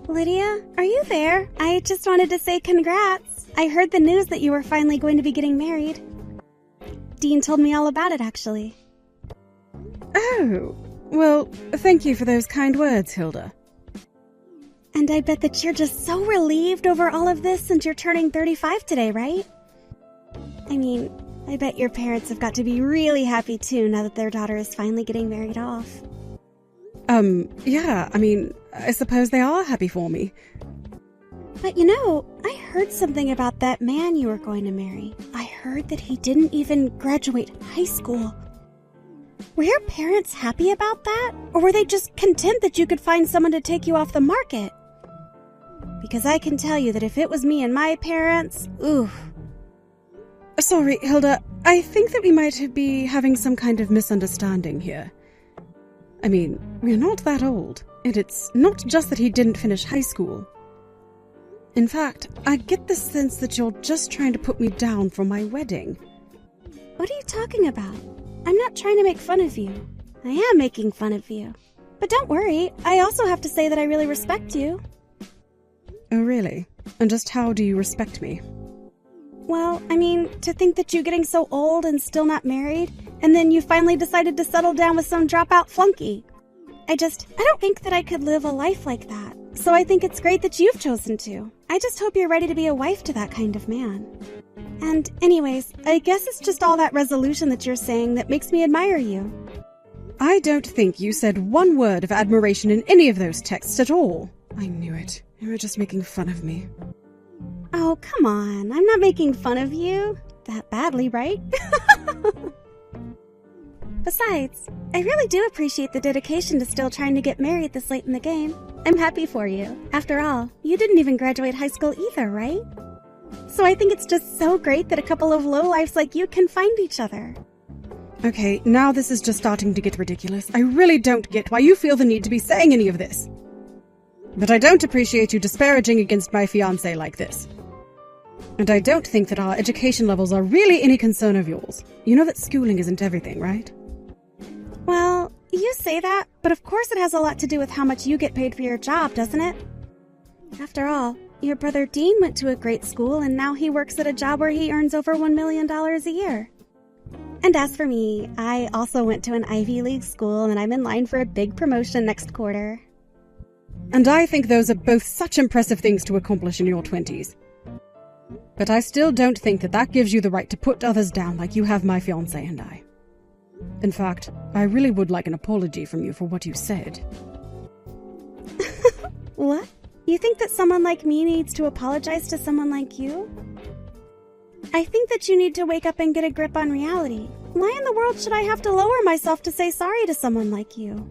Lydia, are you there? I just wanted to say congrats. I heard the news that you were finally going to be getting married. Dean told me all about it, actually. Oh, well, thank you for those kind words, Hilda. And I bet that you're just so relieved over all of this since you're turning 35 today, right? I mean, I bet your parents have got to be really happy too now that their daughter is finally getting married off. Yeah, I suppose they are happy for me. But you know, I heard something about that man you were going to marry. I heard that he didn't even graduate high school. Were your parents happy about that? Or were they just content that you could find someone to take you off the market? Because I can tell you that if it was me and my parents, oof. Sorry, Hilda, I think that we might be having some kind of misunderstanding here. I mean, we're not that old, and it's not just that he didn't finish high school. In fact, I get the sense that you're just trying to put me down for my wedding. What are you talking about? I'm not trying to make fun of you. I am making fun of you. But don't worry, I also have to say that I really respect you. Oh, really? And just how do you respect me? Well, I mean, to think that you're getting so old and still not married, and then you finally decided to settle down with some dropout flunky. I don't think that I could live a life like that. So I think it's great that you've chosen to. I just hope you're ready to be a wife to that kind of man. And anyways, I guess it's just all that resolution that you're saying that makes me admire you. I don't think you said one word of admiration in any of those texts at all. I knew it. You were just making fun of me. Oh, come on. I'm not making fun of you. That badly, right? Besides, I really do appreciate the dedication to still trying to get married this late in the game. I'm happy for you. After all, you didn't even graduate high school either, right? So I think it's just so great that a couple of lowlifes like you can find each other. Okay, now this is just starting to get ridiculous. I really don't get why you feel the need to be saying any of this. But I don't appreciate you disparaging against my fiancé like this. And I don't think that our education levels are really any concern of yours. You know that schooling isn't everything, right? Well, you say that, but of course it has a lot to do with how much you get paid for your job, doesn't it? After all, your brother Dean went to a great school and now he works at a job where he earns over $1 million a year. And as for me, I also went to an Ivy League school and I'm in line for a big promotion next quarter. And I think those are both such impressive things to accomplish in your 20s. But I still don't think that that gives you the right to put others down like you have my fiancé and I. In fact, I really would like an apology from you for what you said. What? You think that someone like me needs to apologize to someone like you? I think that you need to wake up and get a grip on reality. Why in the world should I have to lower myself to say sorry to someone like you?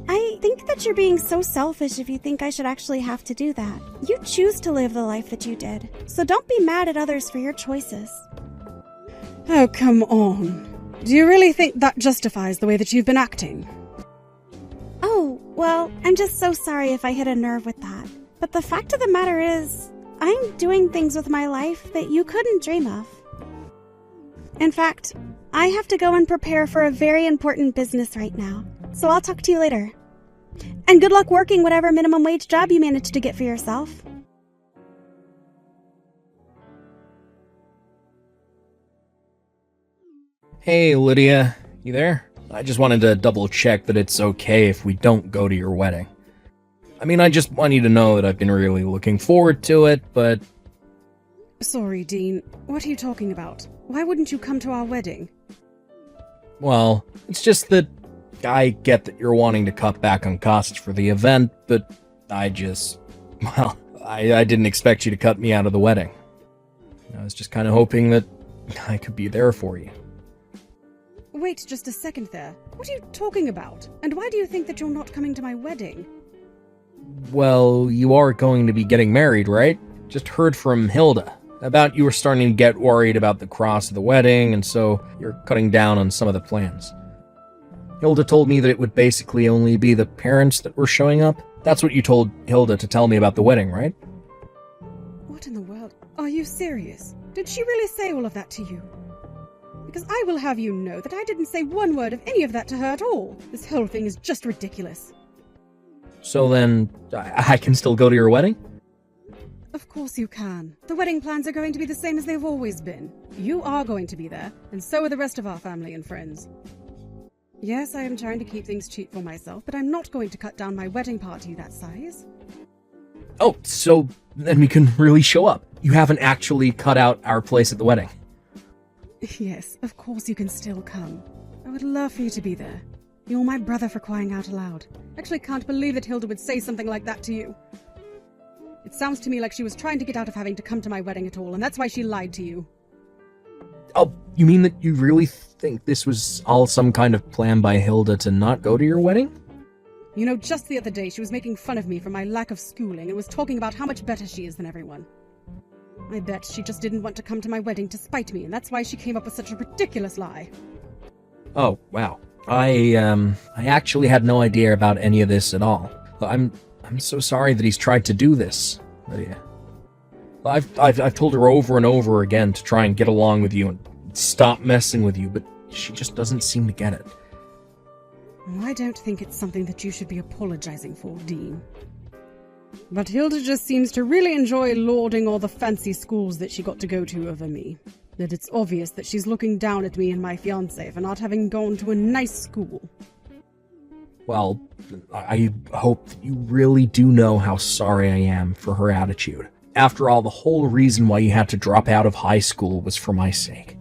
I think that you're being so selfish if you think I should actually have to do that. You choose to live the life that you did, so don't be mad at others for your choices. Oh, come on. Do you really think that justifies the way that you've been acting? Oh, well, I'm just so sorry if I hit a nerve with that. But the fact of the matter is, I'm doing things with my life that you couldn't dream of. In fact, I have to go and prepare for a very important business right now, so I'll talk to you later. And good luck working whatever minimum wage job you manage to get for yourself. Hey, Lydia. You there? I just wanted to double check that it's okay if we don't go to your wedding. I mean, I just want you to know that I've been really looking forward to it, but... Sorry, Dean. What are you talking about? Why wouldn't you come to our wedding? Well, it's just that I get that you're wanting to cut back on costs for the event, but I didn't expect you to cut me out of the wedding. I was just kind of hoping that I could be there for you. Wait just a second there. What are you talking about? And why do you think that you're not coming to my wedding? Well, you are going to be getting married, right? Just heard from Hilda about you were starting to get worried about the cost of the wedding, and so you're cutting down on some of the plans. Hilda told me that it would basically only be the parents that were showing up. That's what you told Hilda to tell me about the wedding, right? What in the world? Are you serious? Did she really say all of that to you? Because I will have you know that I didn't say one word of any of that to her at all. This whole thing is just ridiculous. So then, I can still go to your wedding? Of course you can. The wedding plans are going to be the same as they've always been. You are going to be there, and so are the rest of our family and friends. Yes, I am trying to keep things cheap for myself, but I'm not going to cut down my wedding party that size. Oh, so then we can really show up. You haven't actually cut out our place at the wedding. Yes, of course you can still come. I would love for you to be there. You're my brother, for crying out loud. Actually can't believe that Hilda would say something like that to you. It sounds to me like she was trying to get out of having to come to my wedding at all, and that's why she lied to you. Oh, you mean that you really think this was all some kind of plan by Hilda to not go to your wedding? You know, just the other day she was making fun of me for my lack of schooling and was talking about how much better she is than everyone. I bet she just didn't want to come to my wedding to spite me, and that's why she came up with such a ridiculous lie. Oh, wow. I actually had no idea about any of this at all. I'm so sorry that he's tried to do this, Lydia. I've told her over and over again to try and get along with you and stop messing with you, but she just doesn't seem to get it. Well, I don't think it's something that you should be apologizing for, Dean. But Hilda just seems to really enjoy lording all the fancy schools that she got to go to over me. That it's obvious that she's looking down at me and my fiancé for not having gone to a nice school. Well, I hope that you really do know how sorry I am for her attitude. After all, the whole reason why you had to drop out of high school was for my sake.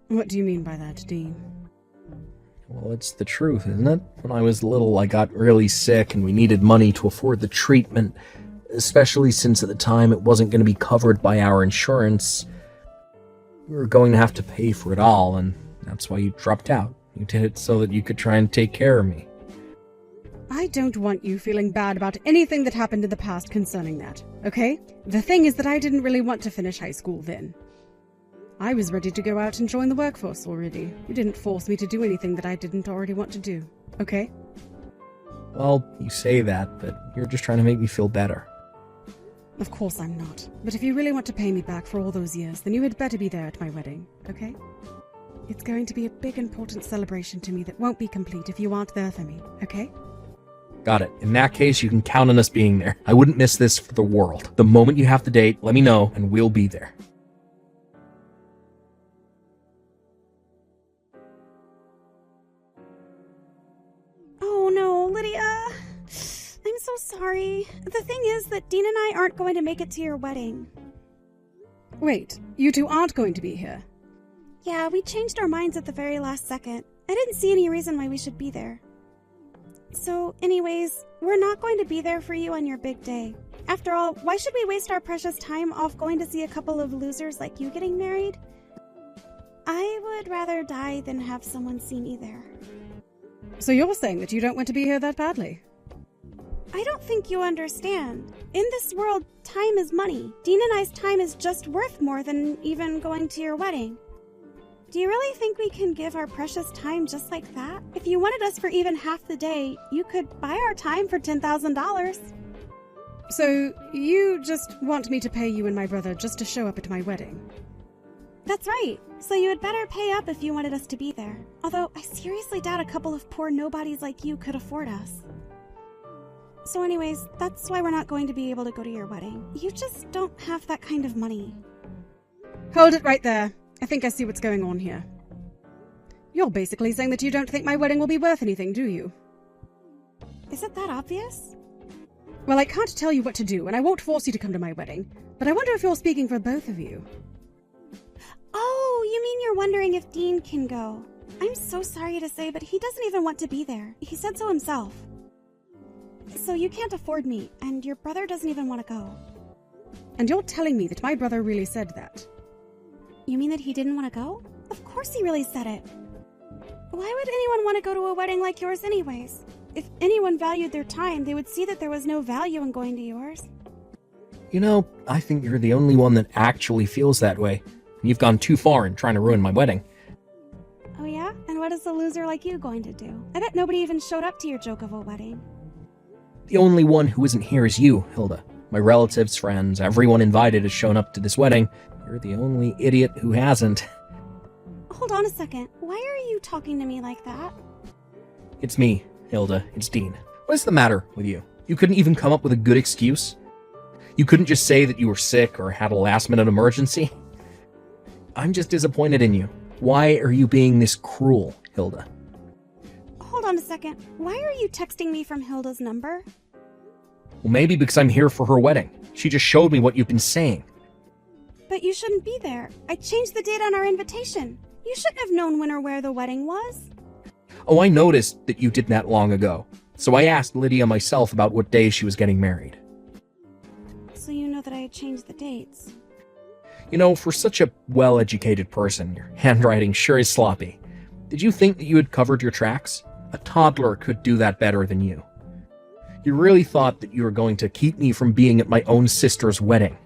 What do you mean by that, Dean? Well, it's the truth, isn't it? When I was little, I got really sick and we needed money to afford the treatment, especially since at the time it wasn't going to be covered by our insurance. We were going to have to pay for it all, and that's why you dropped out. You did it so that you could try and take care of me. I don't want you feeling bad about anything that happened in the past concerning that, okay? The thing is that I didn't really want to finish high school then. I was ready to go out and join the workforce already. You didn't force me to do anything that I didn't already want to do, okay? Well, you say that, but you're just trying to make me feel better. Of course I'm not. But if you really want to pay me back for all those years, then you had better be there at my wedding, okay? It's going to be a big, important celebration to me that won't be complete if you aren't there for me, okay? Got it. In that case, you can count on us being there. I wouldn't miss this for the world. The moment you have the date, let me know, and we'll be there. Oh no, Lydia. I'm so sorry. The thing is that Dean and I aren't going to make it to your wedding. Wait, you two aren't going to be here? Yeah, we changed our minds at the very last second. I didn't see any reason why we should be there. So, anyways, we're not going to be there for you on your big day. After all, why should we waste our precious time off going to see a couple of losers like you getting married? I would rather die than have someone see me there. So you're saying that you don't want to be here that badly? I don't think you understand. In this world, time is money. Dean and I's time is just worth more than even going to your wedding. Do you really think we can give our precious time just like that? If you wanted us for even half the day, you could buy our time for $10,000. So you just want me to pay you and my brother just to show up at my wedding? That's right. So you had better pay up if you wanted us to be there. Although I seriously doubt a couple of poor nobodies like you could afford us. So anyways, that's why we're not going to be able to go to your wedding. You just don't have that kind of money. Hold it right there. I think I see what's going on here. You're basically saying that you don't think my wedding will be worth anything, do you? Is it that obvious? Well, I can't tell you what to do, and I won't force you to come to my wedding, but I wonder if you're speaking for both of you. Oh, you mean you're wondering if Dean can go? I'm so sorry to say, but he doesn't even want to be there. He said so himself. So you can't afford me, and your brother doesn't even want to go. And you're telling me that my brother really said that? You mean that he didn't want to go? Of course he really said it. Why would anyone want to go to a wedding like yours anyways? If anyone valued their time, they would see that there was no value in going to yours. You know, I think you're the only one that actually feels that way. You've gone too far in trying to ruin my wedding. Oh yeah? And what is a loser like you going to do? I bet nobody even showed up to your joke of a wedding. The only one who isn't here is you, Hilda. My relatives, friends, everyone invited has shown up to this wedding. You're the only idiot who hasn't. Hold on a second. Why are you talking to me like that? It's me, Hilda. It's Dean. What is the matter with you? You couldn't even come up with a good excuse? You couldn't just say that you were sick or had a last-minute emergency? I'm just disappointed in you. Why are you being this cruel, Hilda? Hold on a second. Why are you texting me from Hilda's number? Well, maybe because I'm here for her wedding. She just showed me what you've been saying. But you shouldn't be there. I changed the date on our invitation. You shouldn't have known when or where the wedding was. Oh, I noticed that you did that long ago. So I asked Lydia myself about what day she was getting married. So you know that I had changed the dates. You know, for such a well-educated person, your handwriting sure is sloppy. Did you think that you had covered your tracks? A toddler could do that better than you. You really thought that you were going to keep me from being at my own sister's wedding.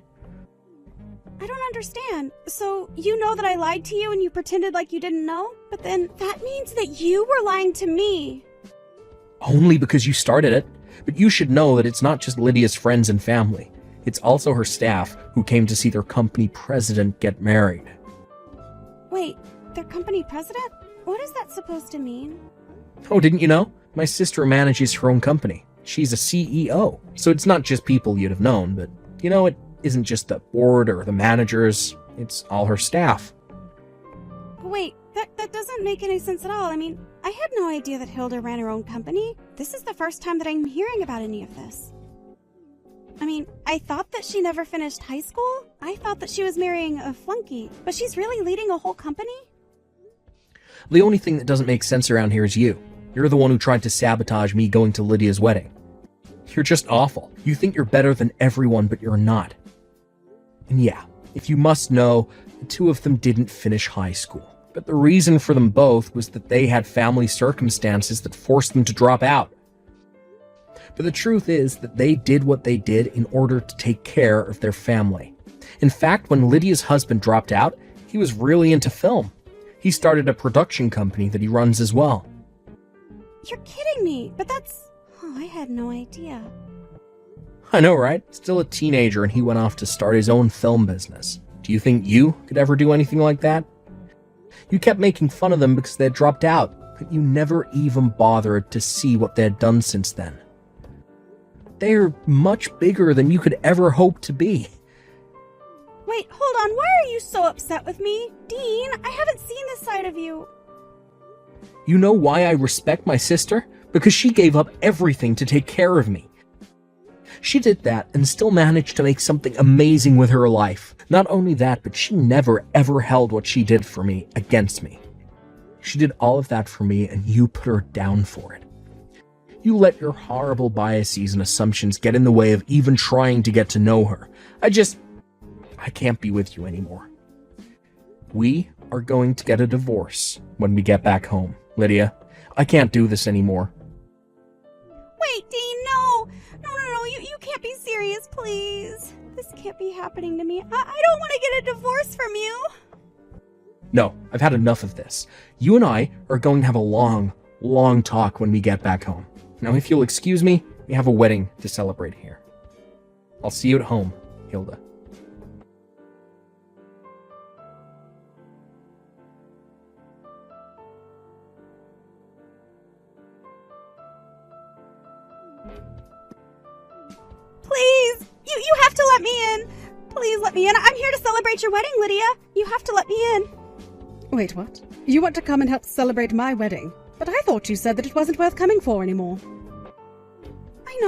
I don't understand. So you know that I lied to you and you pretended like you didn't know? But then that means that you were lying to me. Only because you started it. But you should know that it's not just Lydia's friends and family. It's also her staff who came to see their company president get married. Wait, their company president? What is that supposed to mean? Oh, didn't you know? My sister manages her own company. She's a CEO. So it's not just people you'd have known, but you know, it isn't just the board or the managers. It's all her staff. Wait, that doesn't make any sense at all. I mean, I had no idea that Hilda ran her own company. This is the first time that I'm hearing about any of this. I mean, I thought that she never finished high school. I thought that she was marrying a flunky, but she's really leading a whole company? The only thing that doesn't make sense around here is you. You're the one who tried to sabotage me going to Lydia's wedding. You're just awful. You think you're better than everyone, but you're not. And yeah, if you must know, the two of them didn't finish high school. But the reason for them both was that they had family circumstances that forced them to drop out. But the truth is that they did what they did in order to take care of their family. In fact, when Lydia's husband dropped out, he was really into film. He started a production company that he runs as well. You're kidding me, but that's... Oh, I had no idea. I know, right? Still a teenager and he went off to start his own film business. Do you think you could ever do anything like that? You kept making fun of them because they had dropped out, but you never even bothered to see what they had done since then. They're much bigger than you could ever hope to be. Wait, hold on. Why are you so upset with me? Dean, I haven't seen this side of you. You know why I respect my sister? Because she gave up everything to take care of me. She did that and still managed to make something amazing with her life. Not only that, but she never ever held what she did for me against me. She did all of that for me and you put her down for it. You let your horrible biases and assumptions get in the way of even trying to get to know her. I can't be with you anymore. We are going to get a divorce when we get back home, Lydia. I can't do this anymore. Wait, Dean, no! No, you can't be serious, please. This can't be happening to me. I don't want to get a divorce from you. No, I've had enough of this. You and I are going to have a long, long talk when we get back home. Now, if you'll excuse me, we have a wedding to celebrate here. I'll see you at home, Hilda. Please! You have to let me in! Please let me in. I'm here to celebrate your wedding, Lydia. You have to let me in. Wait, what? You want to come and help celebrate my wedding? But I thought you said that it wasn't worth coming for anymore. I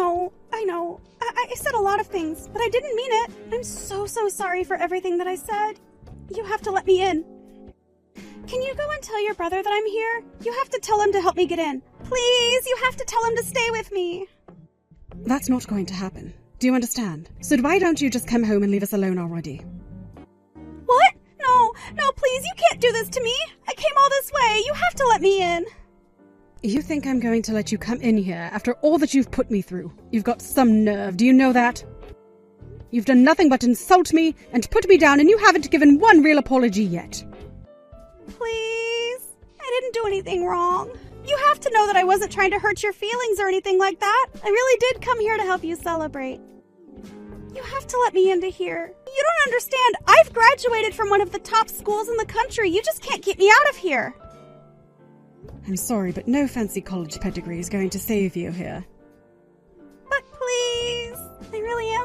know. I said a lot of things, but I didn't mean it. I'm so sorry for everything that I said. You have to let me in. Can you go and tell your brother that I'm here? You have to tell him to help me get in. Please, you have to tell him to stay with me. That's not going to happen. Do you understand? So why don't you just come home and leave us alone already? What? No, please, you can't do this to me. I came all this way. You have to let me in. You think I'm going to let you come in here after all that you've put me through? You've got some nerve, do you know that? You've done nothing but insult me and put me down, and you haven't given one real apology yet. Please? I didn't do anything wrong. You have to know that I wasn't trying to hurt your feelings or anything like that. I really did come here to help you celebrate. You have to let me into here. You don't understand. I've graduated from one of the top schools in the country. You just can't keep me out of here. I'm sorry, but no fancy college pedigree is going to save you here.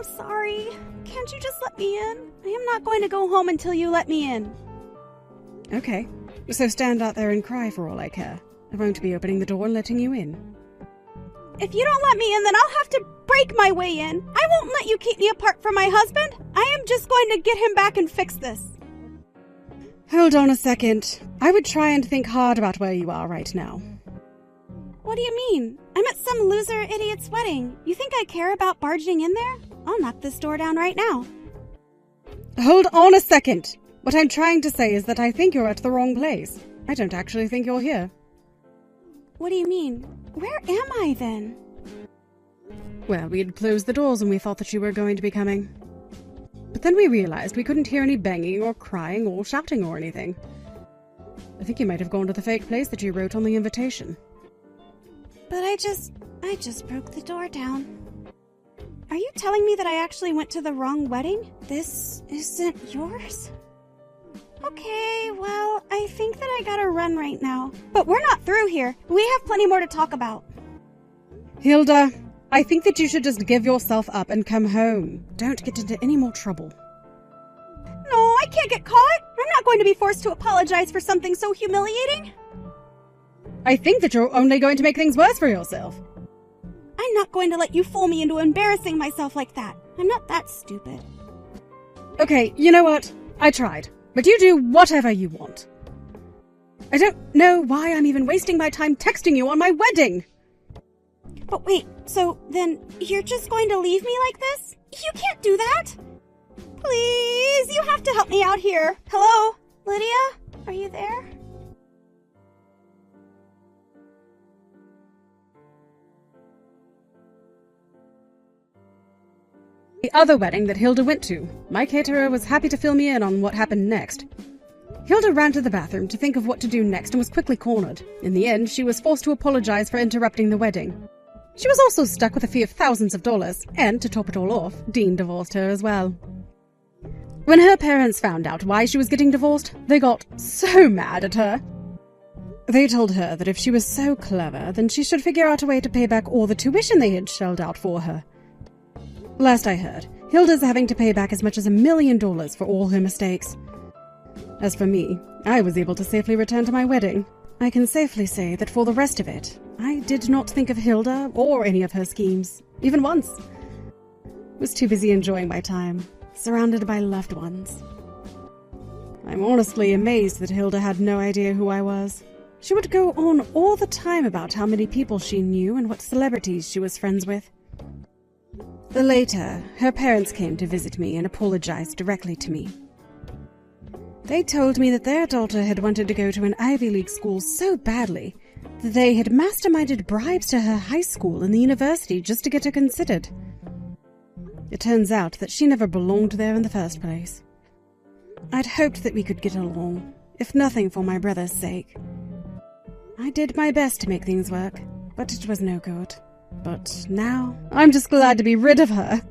I'm sorry. Can't you just let me in? I am not going to go home until you let me in. Okay, so stand out there and cry for all I care. I won't be opening the door and letting you in. If you don't let me in, then I'll have to break my way in. I won't let you keep me apart from my husband. I am just going to get him back and fix this. Hold on a second. I would try and think hard about where you are right now. What do you mean? I'm at some loser idiot's wedding. You think I care about barging in there? I'll knock this door down right now. Hold on a second. What I'm trying to say is that I think you're at the wrong place. I don't actually think you're here. What do you mean? Where am I then? Well, we had closed the doors and we thought that you were going to be coming. But then we realized we couldn't hear any banging or crying or shouting or anything. I think you might have gone to the fake place that you wrote on the invitation. But I just broke the door down. Are you telling me that I actually went to the wrong wedding? This isn't yours? Okay, well, I think that I gotta run right now. But we're not through here. We have plenty more to talk about. Hilda, I think that you should just give yourself up and come home. Don't get into any more trouble. No, I can't get caught. I'm not going to be forced to apologize for something so humiliating. I think that you're only going to make things worse for yourself. I'm not going to let you fool me into embarrassing myself like that. I'm not that stupid. Okay, you know what? I tried. But you do whatever you want. I don't know why I'm even wasting my time texting you on my wedding. But wait, so then you're just going to leave me like this? You can't do that. Please, you have to help me out here. Hello? Lydia? Are you there? The other wedding that Hilda went to, my caterer was happy to fill me in on what happened next. Hilda ran to the bathroom to think of what to do next and was quickly cornered. In the end, she was forced to apologize for interrupting the wedding. She was also stuck with a fee of thousands of dollars, and to top it all off, Dean divorced her as well. When her parents found out why she was getting divorced, they got so mad at her. They told her that if she was so clever, then she should figure out a way to pay back all the tuition they had shelled out for her. Last I heard, Hilda's having to pay back as much as $1 million for all her mistakes. As for me, I was able to safely return to my wedding. I can safely say that for the rest of it, I did not think of Hilda or any of her schemes, even once. I was too busy enjoying my time, surrounded by loved ones. I'm honestly amazed that Hilda had no idea who I was. She would go on all the time about how many people she knew and what celebrities she was friends with. Later, her parents came to visit me and apologized directly to me. They told me that their daughter had wanted to go to an Ivy League school so badly that they had masterminded bribes to her high school and the university just to get her considered. It turns out that she never belonged there in the first place. I'd hoped that we could get along, if nothing for my brother's sake. I did my best to make things work, but it was no good. But now, I'm just glad to be rid of her.